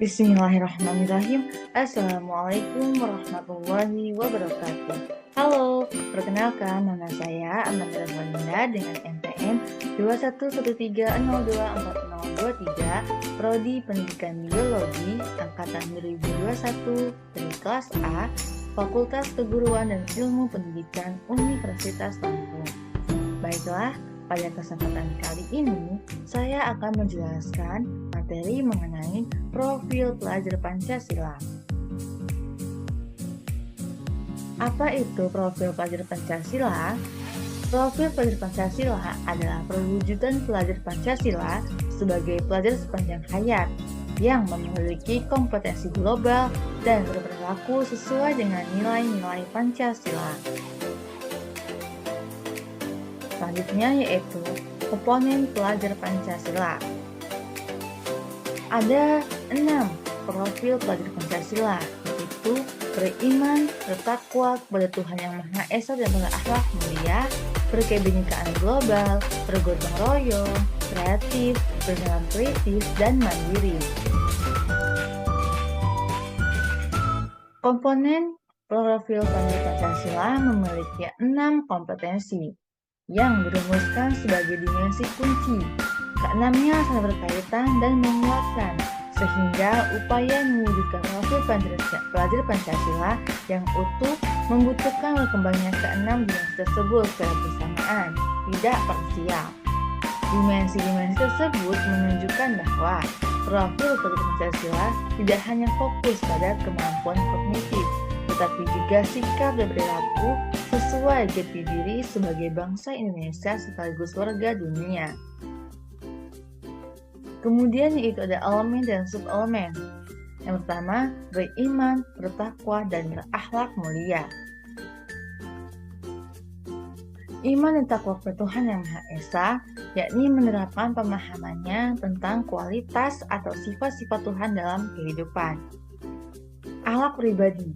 Bismillahirrahmanirrahim. Assalamualaikum warahmatullahi wabarakatuh. Halo, perkenalkan nama saya Amanda Rosalinda dengan NPM 2113024023, Prodi Pendidikan Biologi Angkatan 2021 dari kelas A, Fakultas Keguruan dan Ilmu Pendidikan Universitas Lampung. Baiklah, pada kesempatan kali ini saya akan menjelaskan materi mengenai profil pelajar Pancasila. Apa itu profil pelajar Pancasila? Profil pelajar Pancasila adalah perwujudan pelajar Pancasila sebagai pelajar sepanjang hayat yang memiliki kompetensi global dan berperilaku sesuai dengan nilai-nilai Pancasila. Selanjutnya yaitu komponen pelajar Pancasila. Ada 6 profil pelajar Pancasila, yaitu beriman, bertakwa kepada Tuhan Yang Maha Esa dan berakhlak mulia, berkebinekaan global, bergotong royong, kreatif, berjalan kritis, dan mandiri. Komponen profil pelajar Pancasila memiliki 6 kompetensi yang dirumuskan sebagai dimensi kunci. Keenamnya sangat berkaitan dan menguatkan, sehingga upaya mewujudkan profil pelajar Pancasila yang utuh membutuhkan berkembangnya keenam dimensi tersebut secara bersamaan, tidak parsial. Dimensi-dimensi tersebut menunjukkan bahwa profil pelajar Pancasila tidak hanya fokus pada kemampuan kognitif, tetapi juga sikap dan perilaku sesuai jati diri sebagai bangsa Indonesia sekaligus warga dunia. Kemudian yaitu ada elemen dan sub-elemen. Yang pertama, beriman, bertakwa, dan berakhlak mulia. Iman dan takwa kepada Tuhan Yang Maha Esa, yakni menerapkan pemahamannya tentang kualitas atau sifat-sifat Tuhan dalam kehidupan. Akhlak pribadi,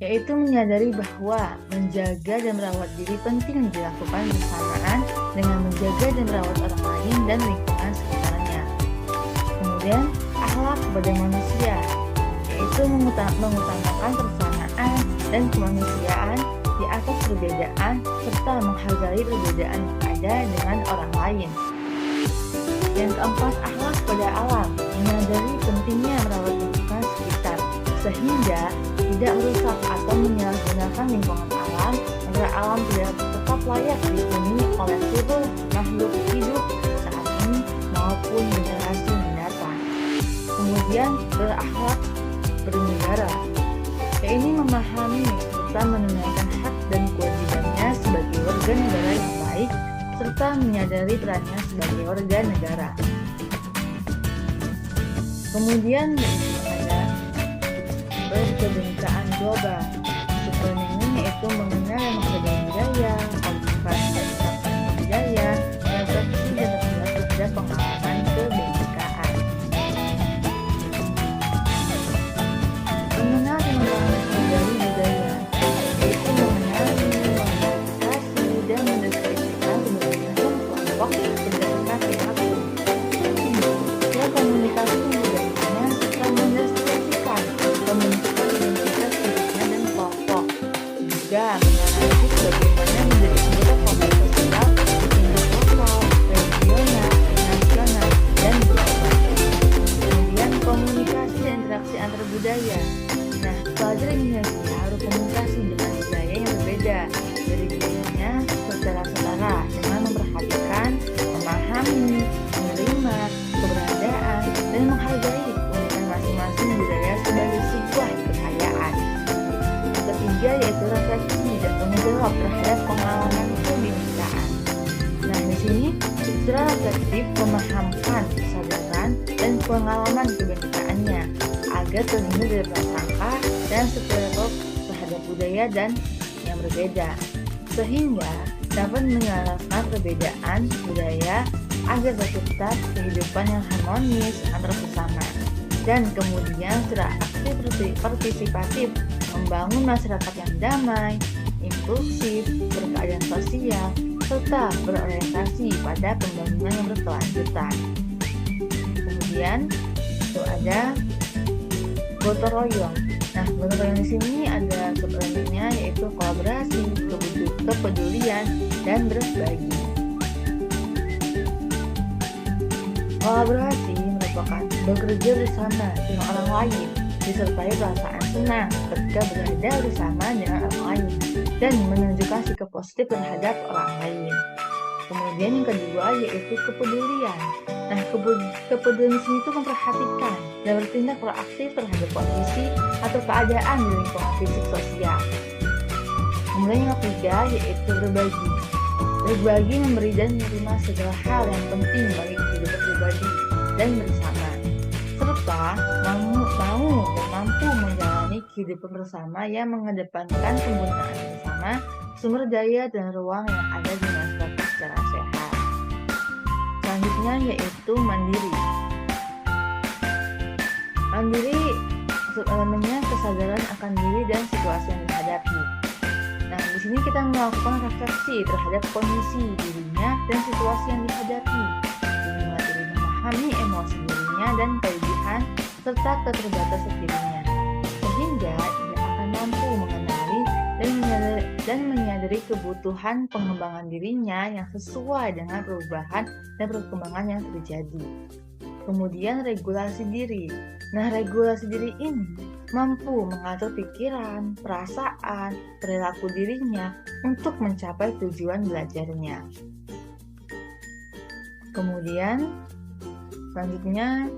yaitu menyadari bahwa menjaga dan merawat diri penting dilakukan bersamaan dengan menjaga dan merawat orang lain dan lingkungan sekitarnya. Kemudian, akhlak kepada manusia, yaitu mengutamakan persamaan dan kemanusiaan di atas perbedaan serta menghargai perbedaan yang ada dengan orang lain. Yang keempat, akhlak kepada alam, menyadari pentingnya merawat lingkungan sekitar, sehingga tidak merusak atau menyalahgunakan lingkungan alam agar alam tidak tetap layak dihuni oleh seluruh makhluk hidup saat ini maupun generasi mendatang. Kemudian berakhlak bernegara, yaitu memahami serta menunaikan hak dan kewajibannya sebagai warga negara yang baik serta menyadari perannya sebagai warga negara. Kemudian ada berkebinekaan global. Sebenarnya yaitu mengenal dan menghargai budaya, kultivasi dan ekstraksi budaya, refleksi dan terhadap kepada pengalaman kebinekaan. Mengenal dan menghargai budaya, yaitu mengenali, mengklasifikasi, dan mendeskripsikan kebinekaan kelompok berdasarkan perilaku. Dan komunikasi budayanya serta mendeskripsikan pembentukan identitas hidupnya dan kelompok. Juga menganalisis bagaimana menjadi anggota kelompok sosial di tingkat lokal, regional, nasional, dan global. Kemudian komunikasi dan interaksi antar budaya. Nah, pelajar Indonesia berkomunikasi dengan budaya yang berbeda dari budayanya secara setara dengan memperhatikan, memahami, menerima, keberadaan, dan menghargai keunikan masing-masing budaya sebagai sebuah kekayaan. Ketiga yaitu refleksi dan tanggung jawab terhadap pengalaman kebinekaan. Nah, di sini secara reflektif memahamkan kesadaran dan pengalaman kebinekaannya agar terhindar dari prasangka dan stereotip terhadap budaya dan yang berbeda, sehingga dapat menyelaraskan perbedaan budaya agar tercipta kehidupan yang harmonis antar sesama. Dan kemudian secara aktif partisipatif membangun masyarakat yang damai, inklusif, berkeadilan sosial, serta berorientasi pada pembangunan yang berkelanjutan. Kemudian itu ada gotong royong. Nah, gotong royong di sini ada sub-elemennya yaitu kolaborasi, kepedulian, dan berbagi. Kolaborasi merupakan bekerja bersama dengan orang lain, disertai perasaan senang ketika berada bersama dengan orang lain dan menunjukkan sikap positif terhadap orang lain. Kemudian yang kedua yaitu kepedulian. Nah, kepedulian di sini itu memperhatikan dan bertindak proaktif terhadap kondisi atau keadaan di lingkungan fisik sosial. Kemudian yang ketiga yaitu berbagi. Berbagi memberi dan menerima segala hal yang penting bagi kehidupan pribadi dan bersama, serta mampu menjalani kehidupan bersama yang mengedepankan penggunaan bersama sumber daya dan ruang yang ada di masyarakat secara sehat. Selanjutnya yaitu mandiri. Mandiri elemennya kesadaran akan diri dan situasi yang dihadapi. Nah, di sini kita melakukan refleksi terhadap kondisi dirinya dan situasi yang dihadapi, dimulai dari memahami emosi dirinya dan kelebihan serta keterbatasan dirinya, sehingga ia akan mampu mengenali dan menyadari kebutuhan pengembangan dirinya yang sesuai dengan perubahan dan perkembangan yang terjadi. Kemudian regulasi diri. Nah, regulasi diri ini mampu mengatur pikiran, perasaan, perilaku dirinya untuk mencapai tujuan belajarnya. Kemudian selanjutnya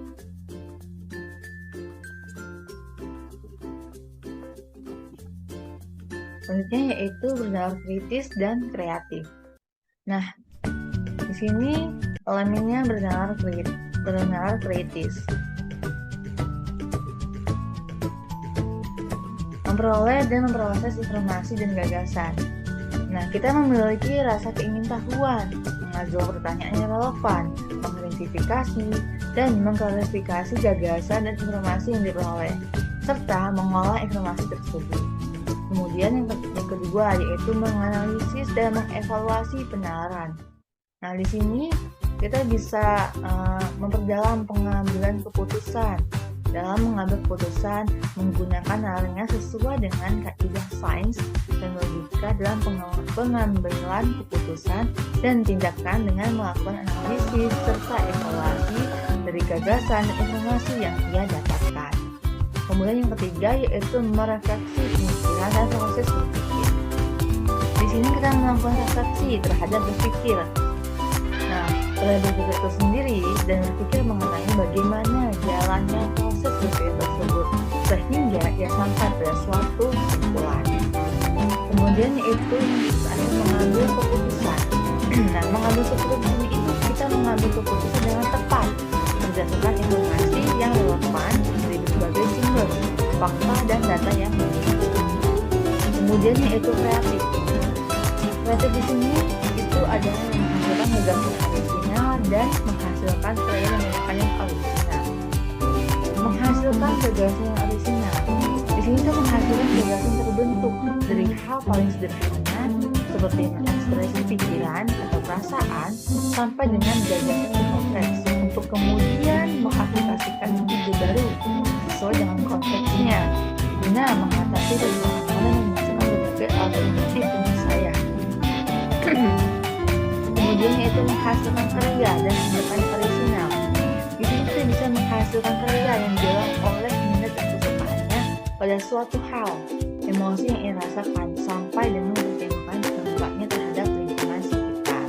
yaitu bernalar kritis dan kreatif. Nah, di sini elemennya bernalar kritis. Memperoleh dan memproses informasi dan gagasan. Nah, kita memiliki rasa keingintahuan, mengajukan pertanyaan yang relevan, mengidentifikasi dan mengklarifikasi gagasan dan informasi yang diperoleh, serta mengolah informasi tersebut. Kemudian yang kedua yaitu menganalisis dan mengevaluasi penalaran. Nah, di sini kita bisa memperdalam pengambilan keputusan. Dalam mengambil keputusan menggunakan nalarnya sesuai dengan kaidah sains dan logika dalam pengambilan keputusan dan tindakan dengan melakukan analisis serta evaluasi dari gagasan dan informasi yang ia dapatkan. Kemudian yang ketiga yaitu merefleksi pemikiran dan proses berpikir. Di sini kita melakukan refleksi terhadap berpikir. Nah, terhadap berpikir itu sendiri dan berpikir mengenai bagaimana jalannya proses berpikir tersebut sehingga ia sampai pada suatu kesimpulan. Kemudian yaitu yang mengambil keputusan. Nah, mengambil keputusan itu kita mengambil keputusan dengan tepat berdasarkan informasi yang relevan dari berbagai sumber, fakta dan data yang mendukung. Kemudian yaitu kreatif. Kreatif di sini itu adalah yang menghasilkan gagasan orisinal dan menghasilkan karya yang orisinal. Menghasilkan gagasan yang orisinal. Di sini kita menghasilkan gagasan terbentuk dari hal paling sederhana seperti mengekspresi pikiran atau perasaan sampai dengan gagasan yang kompleks untuk kemudian mengaplikasikan ide baru sesuai dengan konteksnya guna mengatasi persoalan yang menghasilkan berbagai alternatif penyelesaian. Kemudian yaitu menghasilkan karya dan tindakan orisinal. Di sini kita bisa menghasilkan karya yang didalam oleh minat dan kesukaannya pada suatu hal, emosi yang ia rasakan sampai dengan bagaimana dampaknya terhadap lingkungan sekitar.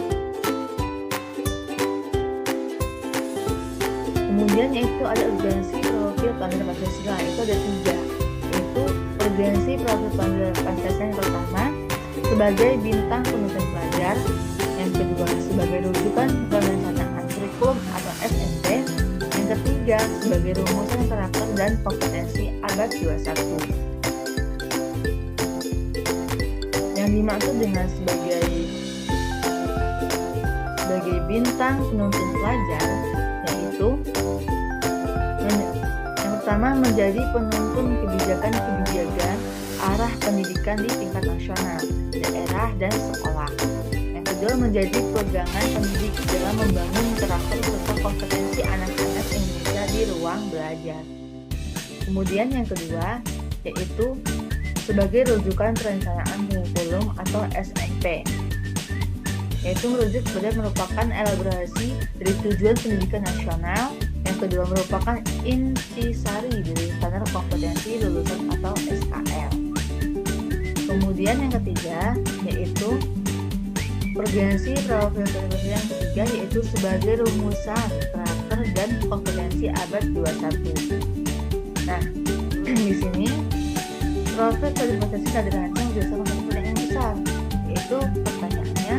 Kemudian yaitu ada urgensi profil pelajar Pancasila, itu ada 3, yaitu urgensi profil pelajar Pancasila yang pertama sebagai bintang penuntun pelajar, yang kedua sebagai rujukan perencanaan kurikulum atau SMP, yang ketiga sebagai rumusan karakter dan kompetensi abad 21. Yang dimaksud dengan sebagai bintang penuntun pelajar yaitu yang pertama menjadi penuntun kebijakan arah pendidikan di tingkat nasional, daerah, dan sekolah. Yang kedua menjadi pegangan pendidik dalam membangun karakter serta kompetensi anak-anak Indonesia di ruang belajar. Kemudian yang kedua yaitu sebagai rujukan perencanaan kurikulum atau SMP, yaitu merujuk kepada merupakan elaborasi dari tujuan pendidikan nasional. Yang kedua merupakan intisari dari standar kompetensi lulusan atau SKL. Kemudian yang ketiga yaitu urgensi profil kompetensi yang ketiga yaitu sebagai rumusan karakter dan kompetensi abad 21. Nah, di sini profil kompetensi kaderansi yang berdasarkan pertanyaan yang besar, yaitu pertanyaannya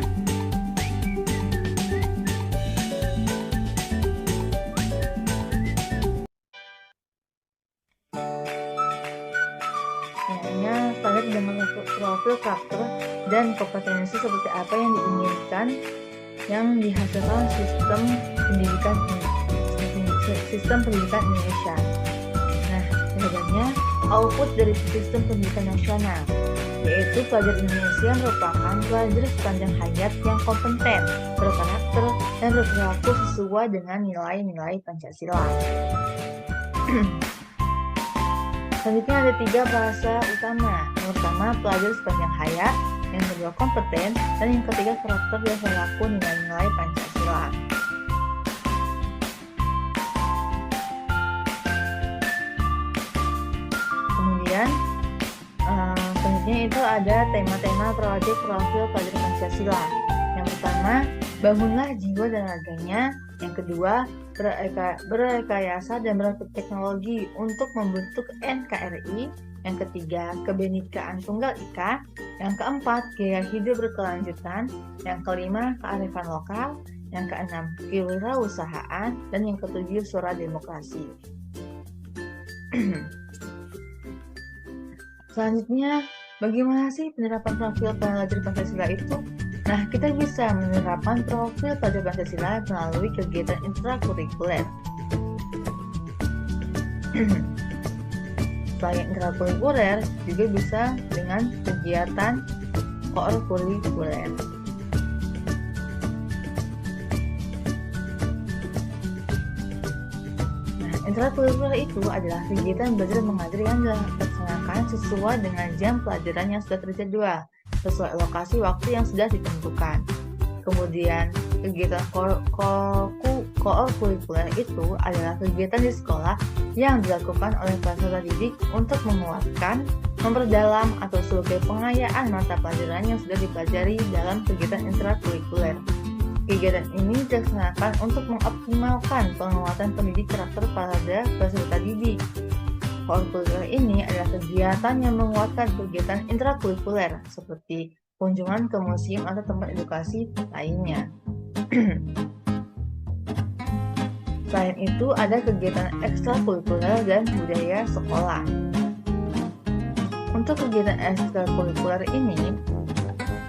standar dengan profil karakter dan kompetensi seperti apa yang diinginkan yang dihasilkan sistem pendidikan Indonesia. Nah, jawabannya output dari sistem pendidikan nasional, yaitu pelajar Indonesia merupakan pelajar sepanjang hayat yang kompeten, berkarakter, dan berperilaku sesuai dengan nilai-nilai Pancasila. Selanjutnya ada 3 bahasa utama. Yang pertama, pelajar sepanjang hayat. Yang kedua, kompeten. Dan yang ketiga, karakter dan perilaku nilai-nilai Pancasila. Kemudian, selanjutnya itu ada tema-tema proyek profil pelajar Pancasila. Yang pertama, bangunlah jiwa dan raganya. Yang kedua, berrekayasa dan berteknologi untuk membentuk NKRI. Yang ketiga, kebinekaan tunggal ika. Yang keempat, gaya hidup berkelanjutan. Yang kelima, kearifan lokal. Yang keenam, kewirausahaan. Dan yang ketujuh, suara demokrasi. Selanjutnya, bagaimana sih penerapan profil pelajar Pancasila itu? Nah, kita bisa menerapkan profil pelajar Pancasila melalui kegiatan intrakurikuler. Selain intrakurikuler, juga bisa dengan kegiatan kokurikuler. Nah, intrakurikuler itu adalah kegiatan belajar mengajar yang dilaksanakan sesuai dengan jam pelajaran yang sudah terjadwal, sesuai lokasi waktu yang sudah ditentukan. Kemudian kegiatan kokurikuler itu adalah kegiatan di sekolah yang dilakukan oleh peserta didik untuk menguatkan, memperdalam, atau sebagai pengayaan mata pelajaran yang sudah dipelajari dalam kegiatan intrakurikuler. Kegiatan ini dilaksanakan untuk mengoptimalkan penguatan pendidik karakter pada peserta didik. Kokurikuler ini adalah kegiatan yang menguatkan kegiatan intrakurikuler seperti kunjungan ke museum atau tempat edukasi lainnya. Selain itu, ada kegiatan ekstrakurikuler dan budaya sekolah. Untuk kegiatan ekstrakurikuler ini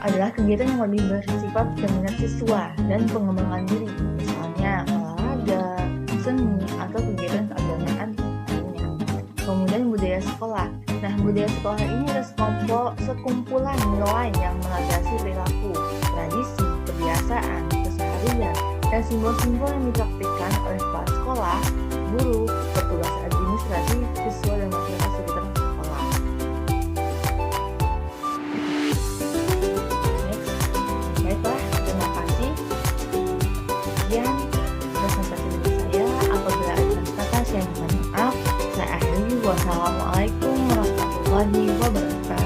adalah kegiatan yang lebih bersifat keminat siswa dan pengembangan diri, misalnya olahraga, seni, atau kegiatan keagamaan lainnya. Kemudian budaya sekolah. Nah, budaya sekolah ini adalah sekumpulan nilai yang melandasi perilaku, tradisi, kebiasaan, keseharian, dan simbol-simbol yang dipraktikkan oleh kepala sekolah, guru, petugas administrasi, siswa, dan masyarakat sekitar sekolah. Baiklah, terima kasih. Sekian presentasi dari saya. Apabila ada kata saya mohon maaf. Saya akhiri. Wassalamualaikum warahmatullahi wabarakatuh.